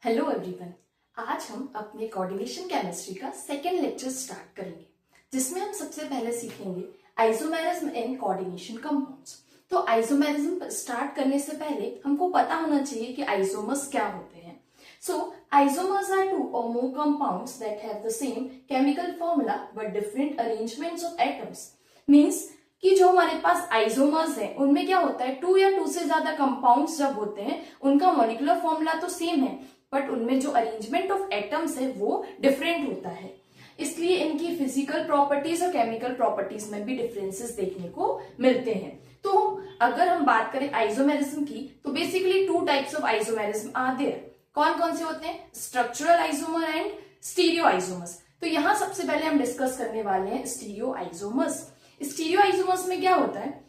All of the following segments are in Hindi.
Hello everyone. आज हम अपने कोऑर्डिनेशन केमिस्ट्री का सेकेंड लेक्चर स्टार्ट करेंगे, जिसमें हम सबसे पहले सीखेंगे आइसोमेरिज्म इन कोऑर्डिनेशन कंपाउंड्स। तो आइसोमेरिज्म स्टार्ट करने से पहले हमको पता होना चाहिए कि आइसोमर्स क्या होते हैं। सो isomers are two or more compounds that have the same chemical formula but different arrangements of atoms. Means कि जो हमारे पास आइसोमर्स हैं उनमें क्या होता है, टू या टू से ज्यादा कंपाउंड्स जब होते हैं उनका मॉलिक्यूलर फॉर्मूला तो सेम है बट उनमें जो अरेंजमेंट ऑफ एटम्स है वो डिफरेंट होता है। इसलिए इनकी फिजिकल प्रॉपर्टीज और केमिकल प्रॉपर्टीज में भी डिफरेंसेस देखने को मिलते हैं। तो अगर हम बात करें आइसोमेरिज्म की तो basically two types of isomerism are there. कौन कौन से होते हैं? Structural isomer and stereoisomers. तो यहां सबसे पहले हम डिस्कस करने वाले हैं स्टीरियो आइसोमर्स। स्टीरियो आइसोमर्स में क्या होता है,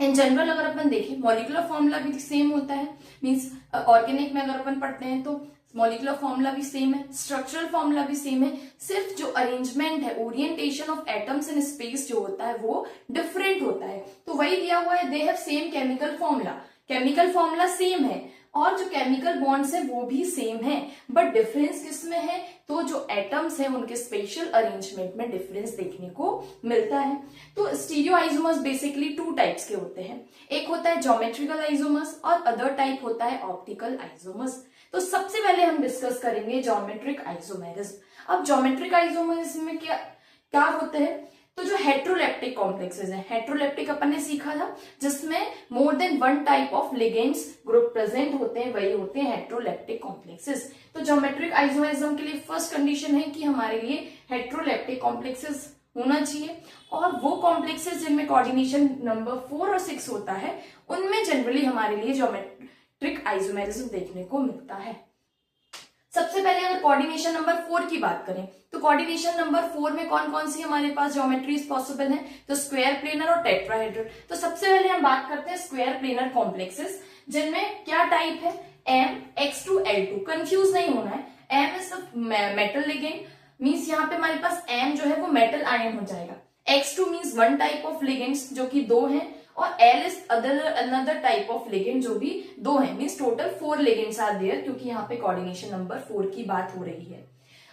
इन जनरल अगर अपन देखें मॉलिक्यूलर फॉर्मूला भी सेम होता है। मींस ऑर्गेनिक में अगर अपन पढ़ते हैं तो मॉलिक्यूलर फॉर्मूला भी सेम है, स्ट्रक्चरल फॉर्मूला भी सेम है, सिर्फ जो अरेंजमेंट है, orientation of atoms in space जो होता है वो डिफरेंट होता है। तो वही दिया हुआ है, they have same chemical formula same है और जो केमिकल बॉन्ड्स है वो भी सेम है, बट डिफरेंस किसमें है? तो जो एटम्स है उनके स्पेशल अरेंजमेंट में डिफरेंस देखने को मिलता है। तो stereo isomers basically two types के होते हैं, एक होता है ज्योमेट्रिकल आइसोमर्स और अदर टाइप होता है ऑप्टिकल आइसोमर्स। तो सबसे पहले हम डिस्कस करेंगे ज्योमेट्रिक आइसोमेरिज्म। अब ज्योमेट्रिक आइसोमेरिज्म में क्या क्या होता है? तो जो हेट्रोलेप्टिक कॉम्प्लेक्सेस हैं, हेट्रोलेप्टिक अपन ने सीखा था जिसमें more than one type of ligands group present होते हैं, वही होते हैं हेट्रोलेप्टिक कॉम्प्लेक्सेस। तो ज्योमेट्रिक आइसोमेरिज्म के लिए फर्स्ट कंडीशन है कि हमारे लिए हेट्रोलेप्टिक कॉम्प्लेक्सेस होना चाहिए और वो कॉम्प्लेक्सेस जिनमें कोऑर्डिनेशन नंबर 4 और 6 होता है उनमें जनरली हमारे लिए ज्योमेट्रिक आइसोमेरिज्म देखने को मिलता है। सबसे पहले अगर कोऑर्डिनेशन नंबर 4 की बात करें तो कोऑर्डिनेशन नंबर 4 में कौन कौन सी हमारे पास ज्योमेट्रीज पॉसिबल हैं? तो स्क्वायर प्लेनर और टेट्राहेड्रल। तो सबसे पहले हम बात करते हैं स्क्वायर प्लेनर कॉम्प्लेक्सेस, जिनमें क्या टाइप है? M(X2L2). कंफ्यूज नहीं होना है, M is the metal ligand, means यहाँ पे हमारे पास M जो है वो मेटल आयन हो जाएगा। X2 means one type of ligands जो कि दो है और L is another type of ligand जो भी दो है, means total 4 ligands are there, क्योंकि यहाँ पे कोऑर्डिनेशन नंबर 4 की बात हो रही है।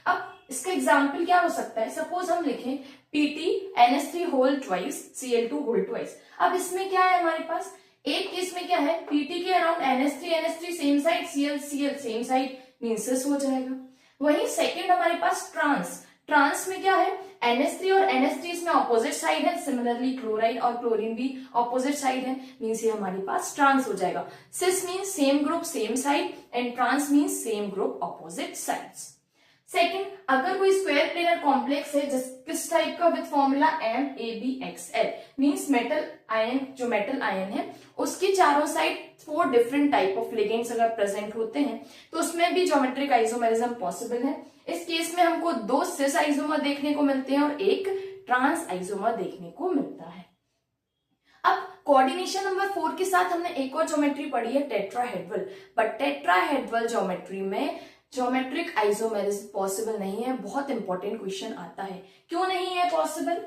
अब इसका एग्जाम्पल क्या हो सकता है? सपोज हम लिखें PT(NH3 whole twice Cl2 whole twice. अब इसमें क्या है हमारे पास? एक केस में क्या है, PT के around NH3 same side, Cl same side, means this हो जाएगा। वहीं सेकेंड हमारे पास ट्रांस में क्या है? NH3 और NH3 इसमें ऑपोजिट साइड है, सिमिलरली क्लोराइड और क्लोरीन भी ऑपोजिट साइड है, मींस ये हमारे पास ट्रांस हो जाएगा। Cis means same group same side and trans means same group opposite sides. Second, अगर कोई स्क्वायर प्लेनर कॉम्प्लेक्स है किस टाइप का, with formula MABXL, means metal ion, जो मेटल आयन है उसके चारों side 4 different type of ligands अगर प्रेजेंट होते हैं तो उसमें भी ज्योमेट्रिक आइसोमेरिज्म पॉसिबल है। इस केस में हमको 2 सिस आइसोमर देखने को मिलते हैं और एक ट्रांस आइसोमर देखने को मिलता है। अब कोऑर्डिनेशन नंबर 4 के साथ हमने एक और ज्योमेट्री पढ़ी है टेट्राहेड्रल, बट टेट्राहेड्रल ज्योमेट्री में ज्योमेट्रिक आइसोमेरिज्म पॉसिबल नहीं है। बहुत इंपॉर्टेंट क्वेश्चन आता है, क्यों नहीं है possible?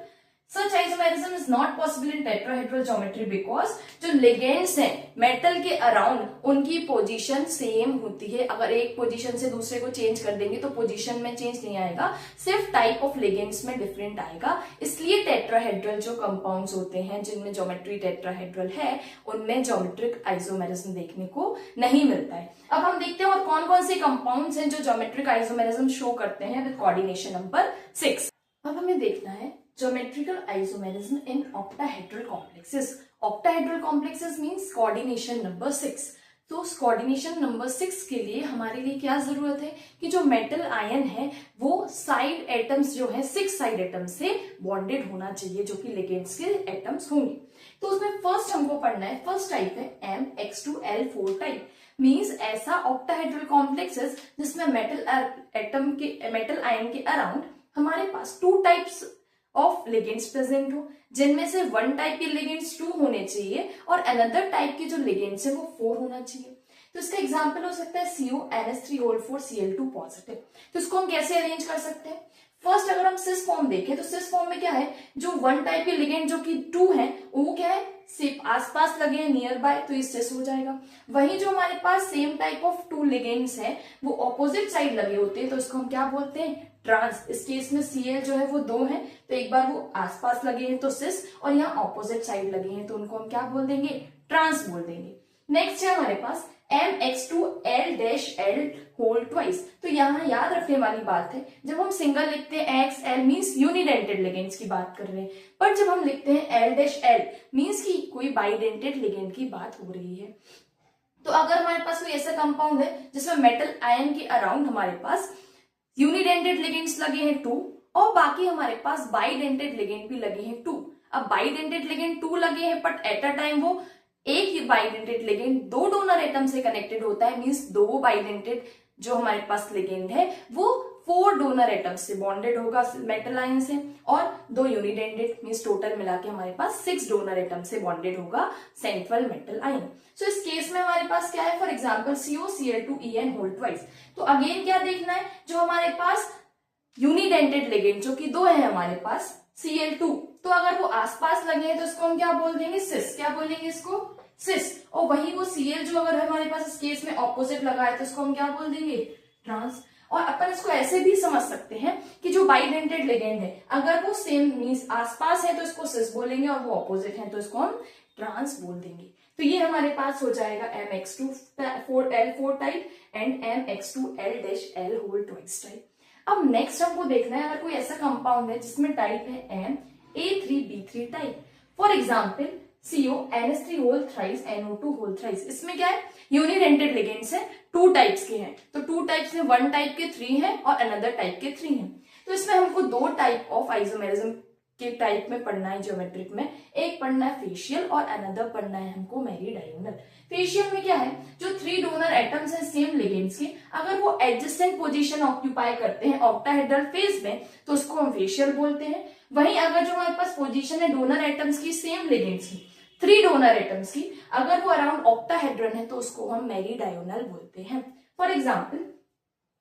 Such isomerism is not possible in tetrahedral geometry because जो लिगेंड्स हैं मेटल के अराउंड उनकी पोजीशन सेम होती है। अगर एक पोजीशन से दूसरे को चेंज कर देंगे तो पोजीशन में चेंज नहीं आएगा, सिर्फ टाइप ऑफ लिगेंड्स में डिफरेंट आएगा। इसलिए टेट्राहेड्रल जो कंपाउंड्स होते हैं जिनमें ज्योमेट्री टेट्राहेड्रल है उनमें ज्योमेट्रिक आइसोमेरिज्म देखने को नहीं मिलता है। अब हम देखते हैं और कौन कौन से कंपाउंड्स हैं जो ज्योमेट्रिक आइसोमेरिज्म शो करते हैं विद कोऑर्डिनेशन नंबर 6। अब हमें देखना है geometrical isomerism in octahedral complexes. Octahedral complexes means coordination number 6। तो कोऑर्डिनेशन नंबर 6 के लिए हमारे लिए क्या जरूरत है कि जो मेटल आयन है वो साइड एटम्स जो है 6 साइड एटम्स से बॉन्डेड होना चाहिए, जो कि लिगेंड्स के एटम्स होंगे। तो उसमें फर्स्ट हमको पढ़ना है, फर्स्ट टाइप है MX2L4 टाइप, मींस ऐसा ऑक्टाहेड्रल कॉम्प्लेक्सेस जिसमें मेटल आयन के अराउंड हमारे पास 2 टाइप्स ऑफ लिगेंड्स प्रेजेंट हो, जिनमें से वन टाइप के लिगेंड्स 2 होने चाहिए और अनदर टाइप के जो लिगेंड्स है वो 4 होना चाहिए। तो इसका एग्जांपल हो सकता है CuNH3 होल 4 Cl2 पॉजिटिव। तो इसको हम कैसे अरेंज कर सकते हैं? फर्स्ट अगर हम सिस फॉर्म देखें तो सिस फॉर्म में क्या है, जो वन टाइप के लिगेंड जो कि 2 है वो क्या है, सिर्फ आसपास लगे हैं, नियर बाय, तो ये सिस हो जाएगा। वहीं जो हमारे पास सेम टाइप ऑफ 2 लिगेंड्स हैं वो ऑपोजिट साइड लगे होते हैं तो इसको हम क्या बोलते हैं, ट्रांस। इस केस में Cl जो है वो 2 है, तो एक बार वो आसपास लगे हैं तो सिस, और यहाँ ऑपोजिट साइड लगे हैं तो उनको हम क्या बोल देंगे, ट्रांस बोल देंगे। नेक्स्ट है हमारे पास MX2L-L होल ट्वाइस। तो यहाँ याद रखने वाली बात है, जब हम सिंगल लिखते हैं XL मीन्स यूनिडेंटेड लिगेंड्स की बात कर रहे हैं, पर जब हम लिखते हैं L-L मीन्स की कोई बाइडेंटेड लिगेंड की बात हो रही है। तो अगर हमारे पास कोई ऐसा कंपाउंड है जिसमें मेटल आयन के अराउंड हमारे पास यूनिडेंटेड लिगेंड्स लगे हैं 2 और बाकी हमारे पास बाइडेंटेड लिगेंड भी लगे हैं 2। अब बाइडेंटेड लिगेंड 2 लगे हैं बट एट अ टाइम वो एक ही बाइडेंटेड लिगेंड 2 डोनर एटम से कनेक्टेड होता है, मींस 2 बाइडेंटेड जो हमारे पास लिगेंड है वो 4 डोनर एटम से बॉन्डेड होगा मेटल आयन से, और 2 यूनिडेंटेड मींस टोटल मिला के हमारे पास 6 डोनर एटम से बॉन्डेड होगा सेंट्रल मेटल आयन। सो इस केस में हमारे पास क्या है, for example COCl2En whole twice. तो अगेन क्या देखना है, जो हमारे पास यूनिडेंटेड लिगेंड जो कि 2 है हमारे पास Cl2, तो अगर वो आसपास लगे हैं तो इसको हम क्या बोल देंगे, सिस। क्या बोलेंगे इसको, सिस। और वही वो Cl जो अगर हमारे पास इस केस में ऑपोजिट लगा है तो इसको हम क्या बोल देंगे, ट्रांस। और अपन इसको ऐसे भी समझ सकते हैं कि जो बाइडेंटेड लिगेंड है अगर वो सेम मींस आसपास है तो इसको सिस बोलेंगे, और वो ऑपोजिट है तो इसको हम ट्रांस बोल देंगे। तो ये हमारे पास हो जाएगा MX2L4 type and MX2L-L whole twice type. अब नेक्स्ट हमको देखना है अगर कोई ऐसा कंपाउंड है जिसमें टाइप है MA3B3 type, for example CONH3 whole thrice NO2 whole thrice. इसमें क्या है, यूनिडेंटेड लिगेंड्स है, 2 टाइप्स के हैं। तो 2 टाइप्स में 1 टाइप के 3 है और अनदर टाइप के 3 है। तो इसमें हमको 2 टाइप ऑफ आइसोमेरिज्म के टाइप में पढ़ना है ज्योमेट्रिक में, एक पढ़ना है फेशियल और अनदर पढ़ना है हमको मेरीडायोनल। फेशियल में क्या है, जो 3 डोनर एटम्स हैं सेम लिगेंड्स के, अगर वो एडजेसेंट पोजीशन ऑक्यूपाई करते हैं ऑक्टाहेड्रल फेज में तो उसको हम फेशियल बोलते हैं। वहीं अगर जो हमारे पास पोजीशन है डोनर एटम्स की सेम लिगेंड्स की, 3 डोनर एटम्स की, अगर वो अराउंड ऑक्टाहेड्रन है तो उसको हम मेरीडायोनल बोलते हैं। फॉर एग्जाम्पल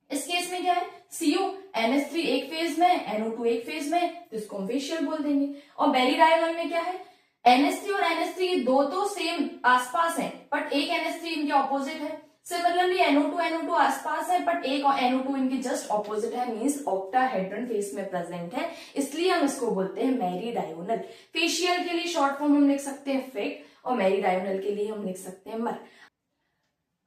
इस केस में क्या है, CONH3 एक फेज में, NO2 एक फेज में, तो इसको हम फेशियल बोल देंगे। और मेरीडायोनल में क्या है, NH3 और NH3 दो तो सेम आसपास हैं बट एक NH3 इनके ऑपोजिट है। सिमिलरली NO2 आसपास है बट एक और NO2 इनके जस्ट ऑपोजिट है, मींस ऑक्टाहेड्रन फेज में प्रेजेंट है, इसलिए हम इसको बोलते हैं मेरीडायोनल। फेशियल के लिए शॉर्ट फॉर्म हम लिख सकते हैं फेक और मेरीडायोनल के लिए हम लिख सकते हैं मर।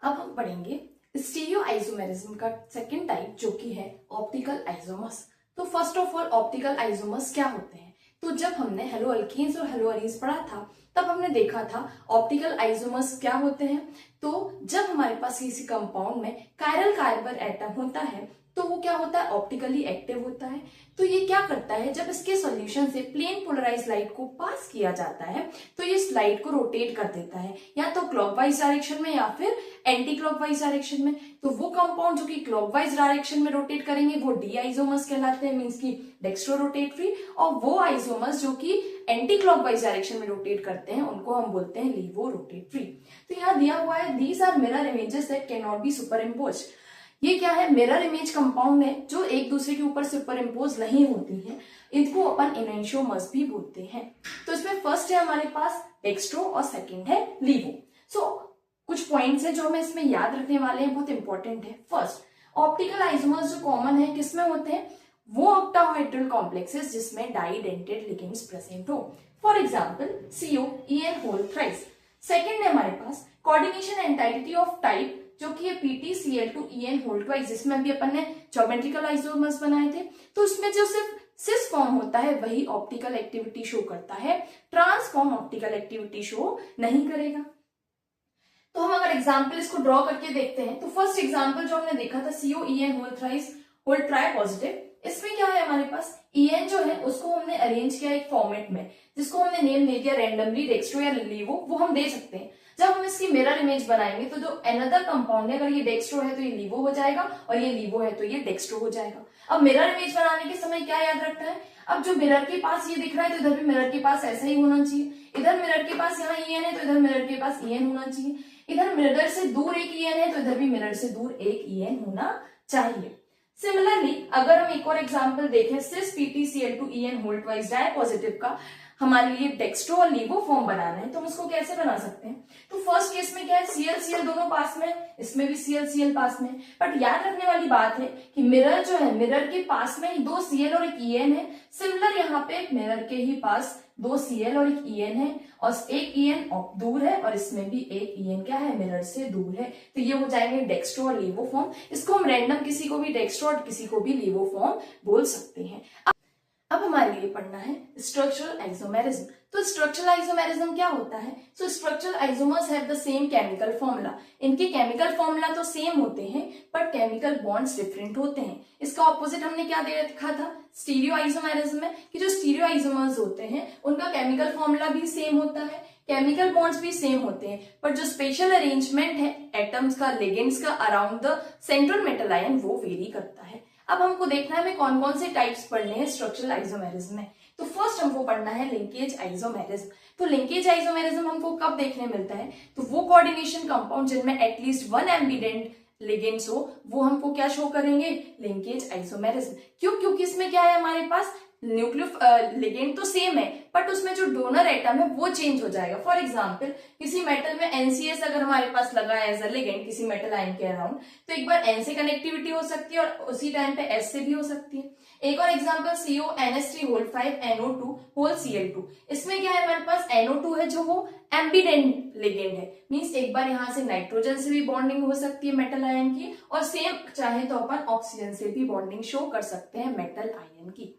अब हम पढ़ेंगे स्टीरियो आइसोमेरिज्म का सेकेंड टाइप जो कि है ऑप्टिकल आइसोमर्स। तो first of all optical isomers क्या होते हैं, तो जब हमने हेलो अल्कीन्स और हेलो अरीन्स पढ़ा था तब हमने देखा था ऑप्टिकल आइसोमर्स क्या होते हैं। तो जब हमारे पास किसी कंपाउंड में कायरल कार्बन एटम होता है तो वो क्या होता है, ऑप्टिकली एक्टिव होता है। तो ये क्या करता है, जब इसके सॉल्यूशन से प्लेन पोलराइज लाइट को पास किया जाता है तो ये इस लाइट को रोटेट कर देता है, या तो क्लॉकवाइज डायरेक्शन में या फिर एंटी क्लॉकवाइज डायरेक्शन में। तो वो कंपाउंड जो कि क्लॉकवाइज डायरेक्शन में रोटेट करेंगे वो डी आइसोमर्स कहलाते हैं, मींस की डेक्स्ट्रो रोटेटरी। और वो आइसोमर्स जो कि एंटी क्लॉकवाइज डायरेक्शन में रोटेट करते हैं उनको हम बोलते हैं लीवो रोटेटरी। तो यहाँ दिया हुआ है these are mirror images that can not be superimposed. ये क्या है, मिरर इमेज कंपाउंड है जो एक दूसरे के ऊपर सुपर इम्पोज नहीं होती है, इनको अपन इनेंशियोमर्स भी बोलते हैं। तो इसमें फर्स्ट है हमारे पास डेक्स्ट्रो और सेकंड है लीवो। सो कुछ पॉइंट्स है जो हमें इसमें याद रखने वाले हैं, बहुत इंपॉर्टेंट है। फर्स्ट, ऑप्टिकल आइसोमर्स जो कॉमन है किसमें होते हैं, वो ऑक्टाहेड्रल कॉम्प्लेक्सेस जिसमें डाइडेंटेड लिगेंड्स प्रेजेंट हो। For example COEN whole thrice. Second है हमारे पास कोऑर्डिनेशन एंटाइटी ऑफ टाइप जो कि है PTCl2En होल ट्वाइस, जिसमें अभी अपन ने ज्योमेट्रिकल आइसोमर्स बनाए थे। तो उसमें जो सिर्फ सिस फॉर्म होता है वही ऑप्टिकल एक्टिविटी शो करता है, ट्रांसफॉर्म ऑप्टिकल एक्टिविटी शो नहीं करेगा। तो हम अगर एग्जाम्पल इसको ड्रॉ करके देखते हैं तो फर्स्ट एग्जाम्पल जो हमने देखा था COEN whole thrice whole tri positive, इसमें क्या है हमारे पास En जो है उसको हमने अरेंज किया एक फॉर्मेट में जिसको हमने नेम दे दिया रैंडमली डेक्स्ट्रो या लीवो, वो हम दे सकते हैं। जब हम इसकी मिरर इमेज बनाएंगे तो जो अनदर कंपाउंड है, अगर ये डेक्स्ट्रो है तो ये लीवो हो जाएगा और ये लीवो है तो ये डेक्स्ट्रो हो जाएगा। अब मिरर इमेज बनाने के समय क्या याद रखना है, अब जो मिरर के पास ये दिख रहा है तो इधर भी मिरर के पास ऐसा ही होना चाहिए, इधर मिरर के पास यहाँ En है तो इधर मिरर के पास En होना चाहिए, इधर मिरर से दूर एक En है तो इधर भी मिरर से दूर एक En होना चाहिए। सिमिलरली अगर हम एक और एग्जांपल देखें cis PtCl2En whole twice di positive का हमारे लिए डेक्स्ट्रो और लीवो फॉर्म बनाना है, तो हम उसको कैसे बना सकते हैं? तो फर्स्ट केस में क्या है, Cl दोनों पास में, इसमें भी Cl पास में, बट याद रखने वाली बात है कि मिरर जो है, मिरर के पास में ही 2 Cl और एक En है। सिमिलर यहाँ पे मिरर के ही पास 2 Cl और एक En है, और एक En दूर है और इसमें भी एक En क्या है, मिरर से दूर है। तो ये हो जाएंगे डेक्स्ट्रो और लीवो फॉर्म। इसको हम रैंडम किसी को भी डेक्स्ट्रो और किसी को भी लीवो फॉर्म बोल सकते हैं। अब हमारे लिए पढ़ना है स्ट्रक्चरल आइसोमेरिज्म। तो स्ट्रक्चरल आइसोमेरिज्म क्या होता है? So structural isomers have the same chemical formula. इनके केमिकल फॉर्मूला तो सेम होते हैं बट केमिकल बॉन्ड्स डिफरेंट होते हैं। इसका ऑपोजिट हमने क्या देखा था स्टीरियो आइसोमेरिज्म में, कि जो स्टीरियो आइसोमर्स होते हैं उनका केमिकल फॉर्मूला भी सेम होता है, केमिकल बॉन्ड्स भी सेम होते हैं, पर जो स्पेशल अरेंजमेंट है एटम्स का, लिगेंड्स का around the central metal ion वो वेरी करता है। अब हमको देखना है हमें कौन कौन से टाइप्स पढ़ने हैं स्ट्रक्चरल आइसोमेरिज्म में। तो फर्स्ट हमको पढ़ना है लिंकेज आइसोमेरिज्म। तो लिंकेज आइसोमेरिज्म हमको कब देखने मिलता है? तो वो कोऑर्डिनेशन कंपाउंड जिनमें एटलीस्ट 1 एम्बिडेंट लिगेंड्स हो, वो हमको क्या शो करेंगे? Linkage isomerism. क्यों? क्योंकि इसमें क्या है, हमारे पास न्यूक्लियो लिगेंड तो सेम है बट उसमें जो डोनर एटम है वो चेंज हो जाएगा। फॉर एग्जांपल किसी मेटल में NCS अगर हमारे पास लगा है एज अ लिगेंड किसी मेटल आयन के अराउंड, तो एक बार N से कनेक्टिविटी हो सकती है और उसी टाइम पे S से भी हो सकती है। एक और एग्जांपल CONS3 5NO2 इसमें क्या है, हमारे पास NO2 है जो वो एम्बिडेंट लिगेंड है, मींस एक बार यहाँ से नाइट्रोजन से भी बॉन्डिंग हो सकती है मेटल आयन की, और सेम चाहे तो अपन ऑक्सीजन से भी बॉन्डिंग शो कर सकते हैं मेटल आयन की।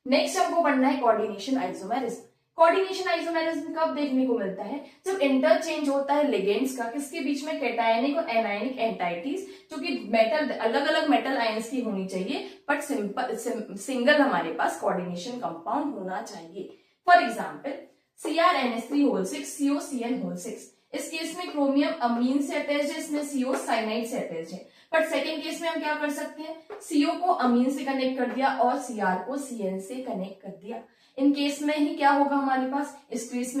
नेक्स्ट हमको पढ़ना है कोऑर्डिनेशन आइसोमेरिज्म। कोऑर्डिनेशन आइसोमेरिज्म कब देखने को मिलता है? जब इंटरचेंज होता है लिगेंड्स का, किसके बीच में? कैटायनिक और एनायनिक एंटाइटीज, जो कि मेटल अलग अलग मेटल आयंस की होनी चाहिए बट सिंगल हमारे पास कोऑर्डिनेशन कंपाउंड होना चाहिए। फॉर एग्जांपल CrNH3 COCN6, इस केस में क्रोमियम अमीन से अटैच है, इसमें CO साइनाइड से अटैच है। बट सेकेंड केस में हम क्या कर सकते हैं, CO को अमीन से कनेक्ट कर दिया और Cr को Cn से कनेक्ट कर दिया। इन केस में ही क्या होगा हमारे पास, इस केस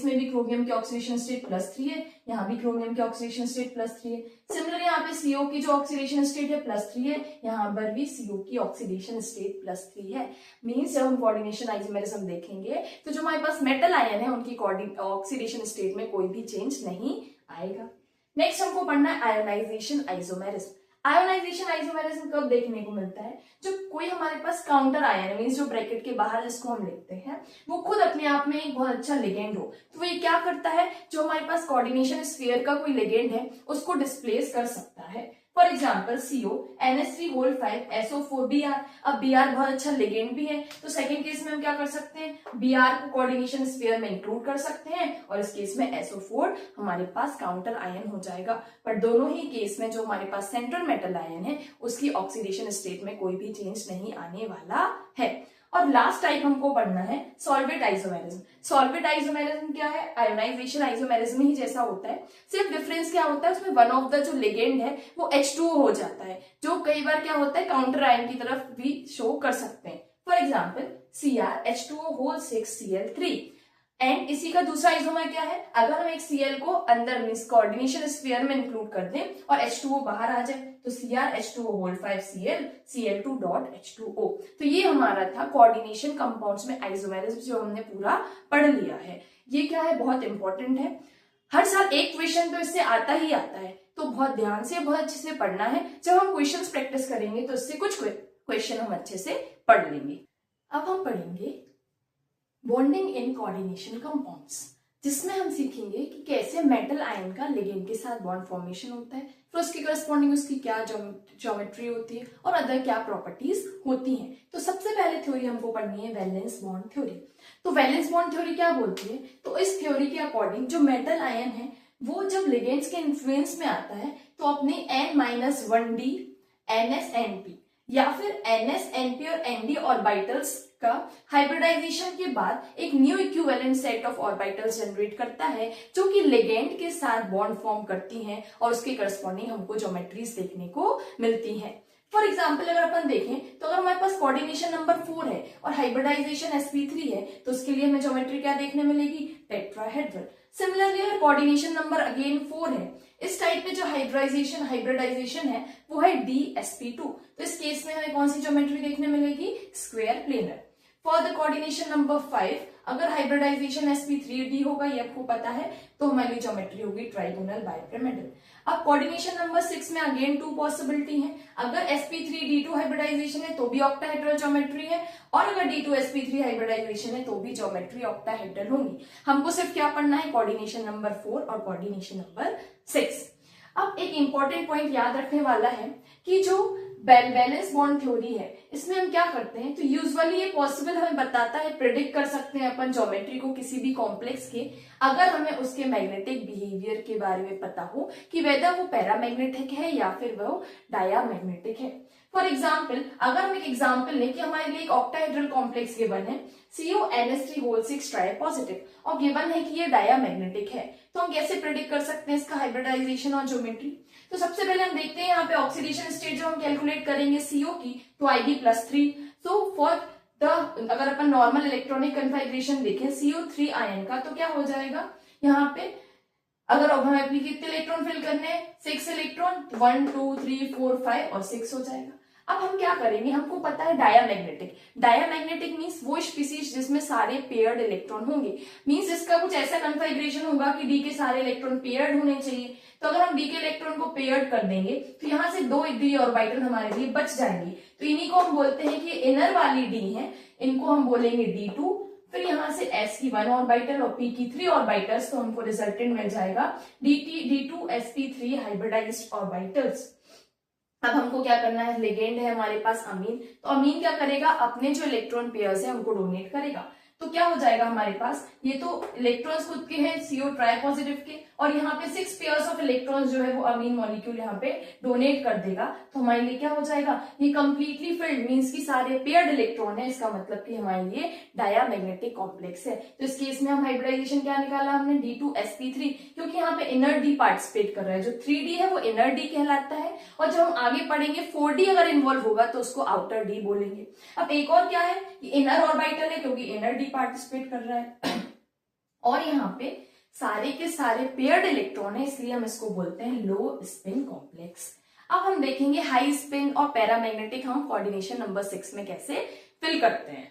में भी क्रोमियम की ऑक्सीडेशन स्टेट +3 है, यहाँ भी क्रोमियम की ऑक्सीडेशन स्टेट +3 है। सिमिलर यहाँ पे CO की जो ऑक्सीडेशन स्टेट है +3 है, यहाँ पर भी CO की ऑक्सीडेशन स्टेट +3 है। मीन्स जब हम कोऑर्डिनेशन आइसोमेरिज्म देखेंगे तो जो हमारे पास मेटल आयन है उनकी ऑक्सीडेशन स्टेट में कोई भी चेंज नहीं आएगा। नेक्स्ट हमको पढ़ना है आयोनाइजेशन आइसोमेरिज्म। आयोनाइजेशन आइसोमेरिज्म कब देखने को मिलता है? जब कोई हमारे पास काउंटर आयन मींस जो ब्रैकेट के बाहर जिसको हम लिखते हैं वो खुद अपने आप में एक बहुत अच्छा लिगेंड हो, तो ये क्या करता है, जो हमारे पास कोऑर्डिनेशन स्फीयर का कोई लिगेंड है उसको डिस्प्लेस कर सकता है। For example CONH3 5SO4Br। अब Br बहुत अच्छा लिगेंड भी है, तो सेकेंड केस में हम क्या कर सकते हैं, Br को कोऑर्डिनेशन स्फीयर में इंक्लूड कर सकते हैं और इस केस में SO4 हमारे पास काउंटर आयन हो जाएगा। पर दोनों ही केस में जो हमारे पास सेंट्रल मेटल आयन है उसकी ऑक्सीडेशन स्टेट में कोई भी चेंज नहीं आने वाला है। और लास्ट टाइप हमको पढ़ना है सॉल्वेट आइसोमेरिज्म। सॉल्वेट आइसोमेरिज्म क्या है? आयोनाइजेशन आइसोमेरिज्म ही जैसा होता है, सिर्फ डिफरेंस क्या होता है उसमें वन ऑफ द जो लिगेंड है वो H2O हो जाता है, जो कई बार क्या होता है काउंटर आयन की तरफ भी शो कर सकते हैं। For example CrH2O6Cl3। एंड इसी का दूसरा आइसोमर क्या है, अगर हम एक Cl को अंदर मींस कोऑर्डिनेशन स्फीयर में इंक्लूड कर दें और H2O बाहर आ जाए तो CrH2O5Cl Cl2.H2O। तो ये हमारा था कोऑर्डिनेशन कंपाउंड्स में आइसोमेरिज्म जो हमने पूरा पढ़ लिया है। ये क्या है, बहुत इंपॉर्टेंट है, हर साल एक क्वेश्चन तो इससे आता ही आता है, तो बहुत ध्यान से बहुत अच्छे से पढ़ना है। जब हम क्वेश्चंस प्रैक्टिस करेंगे तो इससे कुछ क्वेश्चन हम अच्छे से पढ़ लेंगे। अब हम पढ़ेंगे बॉन्डिंग इन कोऑर्डिनेशन कंपाउंड्स, जिसमें हम सीखेंगे कि कैसे मेटल आयन का लिगेंड के साथ बॉन्ड फॉर्मेशन होता है, फिर उसकी करस्पॉन्डिंग उसकी क्या ज्योमेट्री होती है और अदर क्या प्रॉपर्टीज होती हैं। तो सबसे पहले थ्योरी हमको पढ़नी है वैलेंस बॉन्ड थ्योरी। तो वैलेंस बॉन्ड थ्योरी क्या बोलती है, तो इस थ्योरी के अकॉर्डिंग जो मेटल आयन है वो जब लिगेंड्स के इन्फ्लुएंस में आता है तो अपने N-1d NsNp या फिर NsNp और Nd ऑर्बिटल्स का हाइब्रिडाइजेशन के बाद एक new equivalent set of orbitals generate करता है जो कि लिगेंड के साथ बॉन्ड फॉर्म करती हैं और उसके करस्पॉन्डिंग हमको ज्योमेट्रीज देखने को मिलती हैं। फॉर एग्जाम्पल अगर अपन देखें तो अगर हमारे पास कोऑर्डिनेशन नंबर 4 है और हाइब्रिडाइजेशन sp3 है तो उसके लिए हमें ज्योमेट्री क्या देखने मिलेगी, टेट्राहेड्रल। सिमिलरली अगर कोऑर्डिनेशन नंबर अगेन 4 है, इस टाइप में जो हाइब्रिडाइजेशन है वो है dsp2, तो इस केस में हमें कौन सी ज्योमेट्री देखने मिलेगी, square planar. For the coordination number 5 अगर हाइब्रिडाइजेशन sp3d होगा, ये आपको पता है, तो हमारी ज्योमेट्री होगी ट्राइगोनल बाइपिरामिडल। अब कोऑर्डिनेशन नंबर 6 में अगेन 2 पॉसिबिलिटी है, अगर sp3d2 हाइब्रिडाइजेशन है तो भी ऑक्टाहेड्रल ज्योमेट्री है, और अगर d2sp3 हाइब्रिडाइजेशन है तो भी ज्योमेट्री ऑक्टाहेड्रल होंगी। हमको सिर्फ क्या पढ़ना है, कोऑर्डिनेशन नंबर 4 और कोऑर्डिनेशन नंबर 6। अब एक इंपॉर्टेंट पॉइंट याद रखने वाला है कि जो बैलेंस बॉन्ड थ्योरी है इसमें हम क्या करते हैं, तो यूजुअली ये पॉसिबल हमें बताता है, प्रिडिक्ट कर सकते हैं अपन ज्योमेट्री को किसी भी कॉम्प्लेक्स के, अगर हमें उसके मैग्नेटिक बिहेवियर के बारे में पता हो कि वेदर वो पैरामैग्नेटिक है या फिर वो डायामैग्नेटिक है। फॉर एग्जाम्पल अगर हम एक एग्जाम्पल लें कि हमारे लिए एक ऑक्टाहेड्रल कॉम्प्लेक्स गिवन है CONS3 ट्राई पॉजिटिव और गिवन है कि ये डायामैग्नेटिक है, तो हम कैसे प्रेडिक्ट कर सकते हैं इसका हाइब्रिडाइजेशन और ज्योमेट्री। तो सबसे पहले हम देखते हैं यहाँ पे ऑक्सीडेशन स्टेट जो हम कैलकुलेट करेंगे CO की, तो Ib+3। सो फॉर द अगर अपन नॉर्मल इलेक्ट्रॉनिक कन्फिग्रेशन देखें CO3 आयन का, तो क्या हो जाएगा, यहाँ पे अगर हमें अपनी कितने इलेक्ट्रॉन फिल करने हैं, 6 इलेक्ट्रॉन, 1 2 3 4 5 और 6 हो जाएगा। अब हम क्या करेंगे, हमको पता है डायामैग्नेटिक मींस वो स्पीसीज जिसमें सारे पेयर्ड इलेक्ट्रॉन होंगे, मींस इसका कुछ ऐसा कन्फिग्रेशन होगा कि डी के सारे इलेक्ट्रॉन पेयर्ड होने चाहिए। तो अगर हम डी के इलेक्ट्रॉन को पेयर्ड कर देंगे तो यहाँ से 2 डी ऑर्बिटल हमारे लिए बच जाएंगी, तो इन्हीं को हम बोलते हैं कि इनर वाली डी है, इनको हम बोलेंगे D2। फिर यहाँ से S की 1 ऑर्बिटल और P की 3 ऑर्बिटल्स, तो हमको रिजल्टेंट मिल जाएगा D2sp3 हाइब्रिडाइज्ड ऑर्बिटल्स। अब हमको क्या करना है, लिगेंड है हमारे पास अमीन, तो अमीन क्या करेगा, अपने जो इलेक्ट्रॉन पेयर्स है उनको डोनेट करेगा। तो क्या हो जाएगा हमारे पास, ये तो इलेक्ट्रॉन्स खुद के हैं CO ट्राई पॉजिटिव के, और यहाँ पे 6 पेयर्स ऑफ इलेक्ट्रॉन्स जो है वो अमीन मॉलिक्यूल यहाँ पे डोनेट कर देगा, तो हमारे लिए क्या हो जाएगा, ये कंप्लीटली फिल्ड मींस की सारे पेयर्ड इलेक्ट्रॉन है, इसका मतलब कि हमारे लिए डायामैग्नेटिक कॉम्प्लेक्स है। तो इस केस में हम हाइब्रिडाइजेशन क्या निकाला हमने, D2sp3, क्योंकि यहाँ पे इनर डी पार्टिसिपेट कर रहा है, जो 3D है वो इनर डी कहलाता है, और जब हम आगे पढ़ेंगे 4D अगर इन्वॉल्व होगा तो उसको आउटर डी बोलेंगे। अब एक और क्या है, इनर ऑर्बिटल है क्योंकि इनर डी पार्टिसिपेट कर रहा है और यहाँ पे सारे के सारे पेयर्ड इलेक्ट्रॉन है, इसलिए हम इसको बोलते हैं लो स्पिन कॉम्प्लेक्स। अब हम देखेंगे हाई स्पिन और पैरामैग्नेटिक हम कोऑर्डिनेशन नंबर 6 में कैसे फिल करते हैं।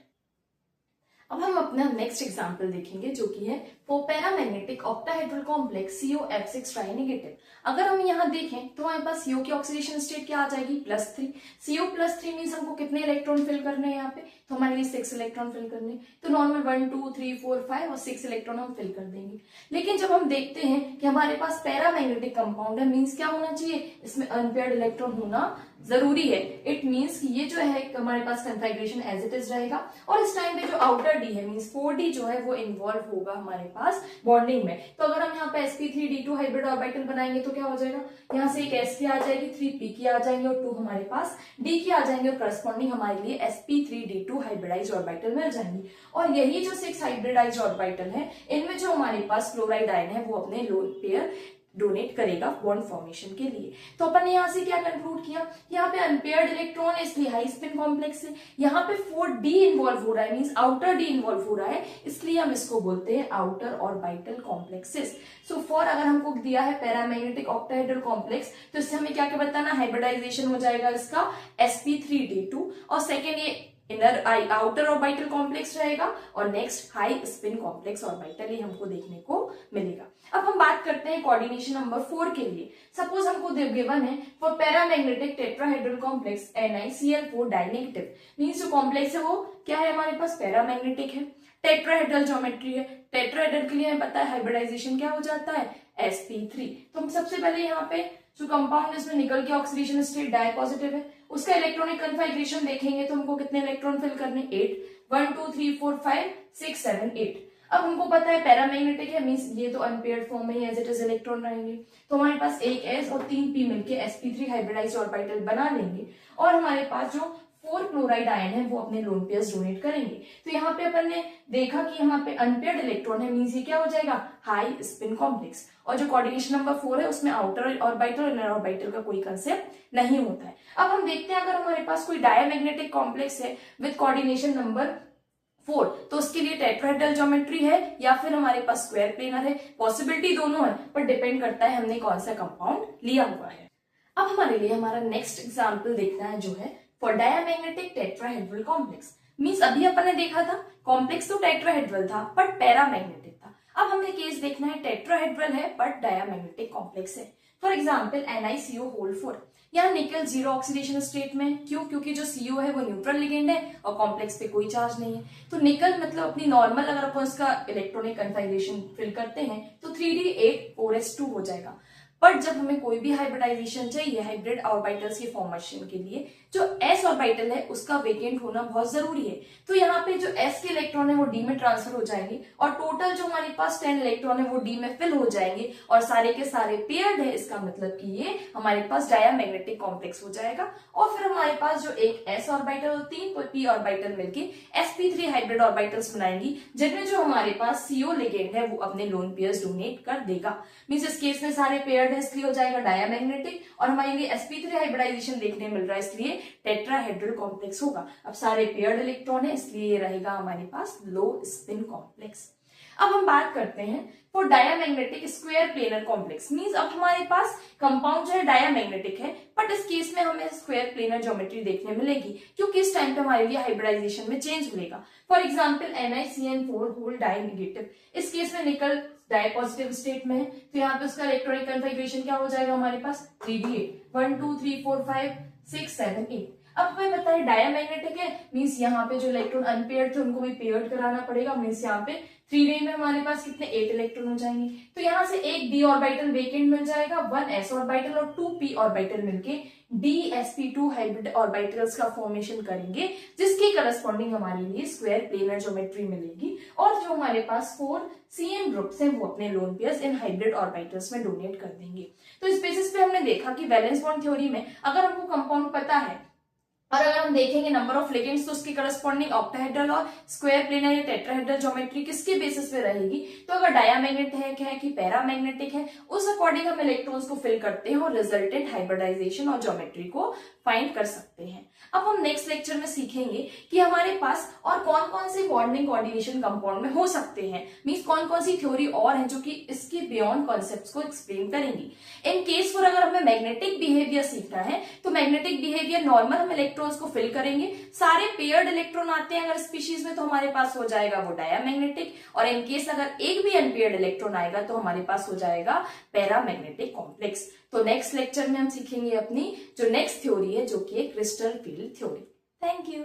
अब हम अपना नेक्स्ट एग्जांपल देखेंगे जो कि है for paramagnetic octahedral complex COF6 try negative. अगर हम यहाँ देखें तो हमारे पास CO की ऑक्सीडेशन स्टेट क्या आ जाएगी, +3। CO+3 मीन्स हमको कितने इलेक्ट्रॉन फिल करने हैं यहाँ पे, तो हमारे लिए 6 इलेक्ट्रॉन फिल करने, तो नॉर्मल 1 2 3 4 5 और 6 इलेक्ट्रॉन हम फिल कर देंगे। लेकिन जब हम देखते हैं कि हमारे पास पैरामैग्नेटिक कंपाउंड है, मीन्स क्या होना चाहिए, इसमें अनपेयर्ड इलेक्ट्रॉन होना जरूरी है। इट मीन्स कि ये जो है हमारे पास कन्फिग्रेशन एज इट इज रहेगा, और इस टाइम पे जो आउटर डी है मीन्स 4D जो है वो इन्वॉल्व होगा हमारे पास बॉन्डिंग में। तो अगर हम यहाँ पे sp3d2 हाइब्रिड ऑर्बिटल बनाएंगे तो क्या हो जाएगा, यहाँ से एक S की आ जाएगी, 3 P की आ जाएंगे और 2 हमारे पास D की आ जाएंगे, और करस्पॉन्डिंग हमारे लिए sp3d2 हाइब्रिडाइज्ड ऑर्बिटल मिल जाएंगी। और यही जो 6 हाइब्रिडाइज्ड ऑर्बिटल है, इनमें जो हमारे पास क्लोराइड आयन है वो अपने लोन पेयर डोनेट करेगा बॉन्ड फॉर्मेशन के लिए। तो अपन ने यहाँ से क्या कंक्लूड किया, यहाँ पे अनपेयर्ड इलेक्ट्रॉन है इसलिए हाई स्पिन कॉम्प्लेक्स है, यहाँ पे 4D इन्वॉल्व हो रहा है मींस आउटर डी इन्वॉल्व हो रहा है, इसलिए हम इसको बोलते हैं outer orbital complexes. So for अगर हमको दिया है पैरामैग्नेटिक ऑक्टाहेड्रल कॉम्प्लेक्स, तो इससे हमें क्या क्या बताना, हाइब्रिडाइजेशन हो जाएगा इसका sp3d2, और सेकेंड ये इनर आउटर ऑर्बिटल कॉम्प्लेक्स रहेगा, और next high spin complex orbital ये हमको देखने को मिलेगा। अब हम बात करते हैं कोऑर्डिनेशन नंबर 4 के लिए। सपोज हमको गिवन है for paramagnetic tetrahedral complex NiCl4 dinegative, means जो कॉम्प्लेक्स है वो क्या है हमारे पास, पैरामैग्नेटिक है, टेट्राहेड्रल ज्योमेट्री है। टेट्राहेड्रल के लिए हमें पता है हाइब्रिडाइजेशन क्या हो जाता है, sp3। तो हम सबसे पहले यहाँ पे जो कंपाउंड इसमें निकल के ऑक्सीडेशन स्टेट डाई पॉजिटिव है, उसका इलेक्ट्रॉनिक कन्फिग्रेशन देखेंगे तो हमको कितने इलेक्ट्रॉन फिल करने, 8 1 2 3 4 5 6 7 8। अब हमको पता है पैरामैग्नेटिक है मींस ये तो अनपेयर्ड फॉर्म में एज इट इज इलेक्ट्रॉन रहेंगे, तो हमारे पास एक S और 3 P मिलके sp3 हाइब्रिडाइज्ड ऑर्बिटल बना लेंगे, और हमारे पास जो 4 क्लोराइड आयन है वो अपने लोन पेयर्स डोनेट करेंगे। तो यहाँ पे अपन ने देखा कि यहाँ पे अनपेयर्ड इलेक्ट्रॉन है, मींस ये क्या हो जाएगा, हाई स्पिन कॉम्प्लेक्स। और जो कोऑर्डिनेशन नंबर 4 है उसमें आउटर ऑर्बिटल और इनर ऑर्बिटल का कोई कंसेप्ट नहीं होता है। अब हम देखते हैं अगर हमारे पास कोई डायमैग्नेटिक कॉम्प्लेक्स है विद कोऑर्डिनेशन नंबर 4, तो उसके लिए टेट्राहेड्रल ज्योमेट्री है या फिर हमारे पास स्क्वायर प्लेनर है। पॉसिबिलिटी दोनों है, पर डिपेंड करता है हमने कौन सा कंपाउंड लिया हुआ है। अब हमारे लिए हमारा नेक्स्ट एग्जांपल देखना है जो है for diamagnetic tetrahedral complex. Means अभी अपन ने देखा था कॉम्प्लेक्स तो टेट्राहेड्रल था बट पैरामैग्नेटिक था। अब हमें केस देखना है टेट्राहेड्रल है बट डायमैग्नेटिक कॉम्प्लेक्स है। For example NiCO4। यहाँ निकल जीरो ऑक्सीडेशन स्टेट में, क्यों, क्योंकि जो CO है वो न्यूट्रल लिगेंड है और कॉम्प्लेक्स पे कोई चार्ज नहीं है। तो निकल मतलब अपनी नॉर्मल अगर अपन उसका इलेक्ट्रॉनिक कन्फिगरेशन फिल करते हैं तो 3D8 4s2 हो जाएगा। बट जब हमें कोई भी हाइब्रिडाइजेशन चाहिए हाइब्रिड ऑर्बिटल्स के फॉर्मेशन के लिए, जो s ऑर्बिटल है उसका वेकेंट होना बहुत जरूरी है। तो यहाँ पे जो s के इलेक्ट्रॉन है वो d में ट्रांसफर हो जाएंगे और टोटल जो हमारे पास 10 इलेक्ट्रॉन है वो d में फिल हो जाएंगे और सारे के सारे पेयर्ड है। इसका मतलब कि ये हमारे पास डायमैग्नेटिक कॉम्प्लेक्स हो जाएगा। और फिर हमारे पास जो एक s ऑर्बिटल और 3 p ऑर्बिटल मिलके sp3 हाइब्रिड ऑर्बिटल्स बनाएंगी, जिनमें जो हमारे पास CO लिगेंड है वो अपने लोन पेयर्स डोनेट कर देगा। मींस इस केस में सारे पेयर्ड है इसलिए हो जाएगा डायमैग्नेटिक, और हमारे लिए sp3 हाइब्रिडाइजेशन देखने मिल रहा है इसलिए टेट्राहेड्रल कॉम्प्लेक्स होगा। अब सारे पेयर्ड इलेक्ट्रॉन है इसलिए ये रहेगा हमारे पास लो स्पिन कॉम्प्लेक्स। अब हम बात करते हैं for diamagnetic square planar complex. Means अब हमारे पास कंपाउंड जो है डायमैग्नेटिक है बट इस केस में हमें स्क्वायर प्लेनर ज्योमेट्री देखने मिलेगी क्योंकि इस टाइम पे हमारे लिए हाइब्रिडाइजेशन में चेंज मिलेगा। For example NiCN4 whole di negative. इस केस में निकल डाई पॉजिटिव स्टेट में है तो यहाँ पे उसका इलेक्ट्रॉनिक कन्फिगरेशन क्या हो जाएगा हमारे पास 3D8 1 2 3 4 5 6 7 8। अब हमें पता है डायमैग्नेटिक है, मींस यहाँ पे जो इलेक्ट्रॉन अनपेयर्ड थे उनको भी पेयर्ड कराना पड़ेगा। मींस यहाँ पे 3D में हमारे पास कितने 8 इलेक्ट्रॉन हो जाएंगे। तो यहाँ से एक d ऑर्बिटल वेकेंट मिल जाएगा, 1 s ऑर्बिटल और 2 p ऑर्बिटल मिलके dsp2 हाइब्रिड ऑर्बिटल्स का फॉर्मेशन करेंगे, जिसकी करस्पॉन्डिंग हमारे लिए स्क्वायर प्लेनर ज्योमेट्री मिलेगी। और जो हमारे पास 4 CN ग्रुप्स हैं वो अपने lone pairs in hybrid orbitals में डोनेट कर देंगे। तो इस बेसिस पे हमने देखा कि वैलेंस बॉन्ड थ्योरी में अगर हमको कंपाउंड पता है और अगर हम देखेंगे नंबर ऑफ लिगेंड्स तो उसकी करस्पॉन्डिंग ऑक्टाहेड्रल और स्क्वायर प्लेनर या टेट्राहेड्रल ज्योमेट्री किसके बेसिस पे रहेगी, तो अगर डायमैग्नेटिक है कि पैरामैग्नेटिक है उस अकॉर्डिंग हम इलेक्ट्रॉन्स को फिल करते हैं और रिजल्टेंट हाइब्रिडाइजेशन और ज्योमेट्री को फाइंड कर सकते हैं। अब हम नेक्स्ट लेक्चर में सीखेंगे कि हमारे पास और कौन कौन से बॉन्डिंग कोऑर्डिनेशन कंपाउंड में हो सकते हैं, मींस कौन कौन सी थ्योरी और हैं जो कि इसके बियॉन्ड कॉन्सेप्ट्स को एक्सप्लेन करेंगी। इन केस फॉर अगर हमें मैग्नेटिक बिहेवियर सीखना है तो मैग्नेटिक बिहेवियर नॉर्मल हम इलेक्ट्रॉन्स को फिल करेंगे, सारे पेयर्ड इलेक्ट्रॉन आते हैं अगर स्पीशीज में तो हमारे पास हो जाएगा वो डायमैग्नेटिक, और इन केस अगर एक भी अनपेयर्ड इलेक्ट्रॉन आएगा तो हमारे पास हो जाएगा पैरामैग्नेटिक कॉम्प्लेक्स। तो नेक्स्ट लेक्चर में हम सीखेंगे अपनी जो नेक्स्ट थ्योरी है जो कि crystal field theory. Thank you.